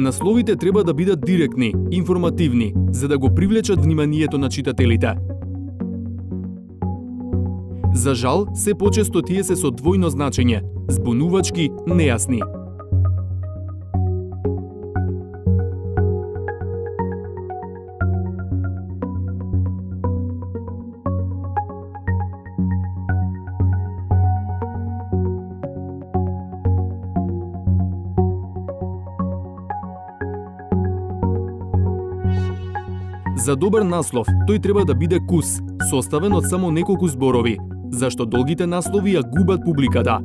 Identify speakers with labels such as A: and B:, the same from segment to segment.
A: Насловите треба да бидат директни, информативни, за да го привлечат вниманието на читателите. За жал, се почесто тие се со двојно значење, збунувачки, нејасни. За добар наслов, тој треба да биде кус, составен од само неколку зборови, зашто долгите наслови ја губат публиката.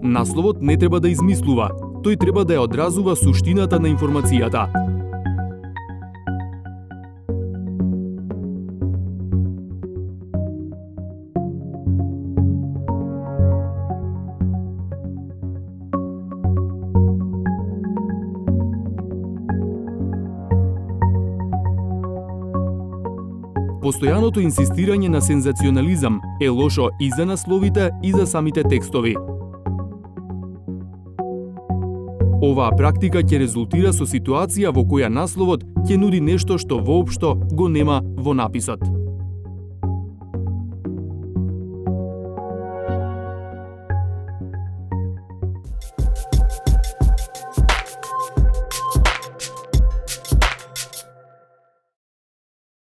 A: Насловот не треба да измислува, тој треба да ја одразува суштината на информацијата. Постојаното инсистирање на сензационализам е лошо и за насловите и за самите текстови. Оваа практика ќе резултира со ситуација во која насловот ќе нуди нешто што воопшто го нема во написот.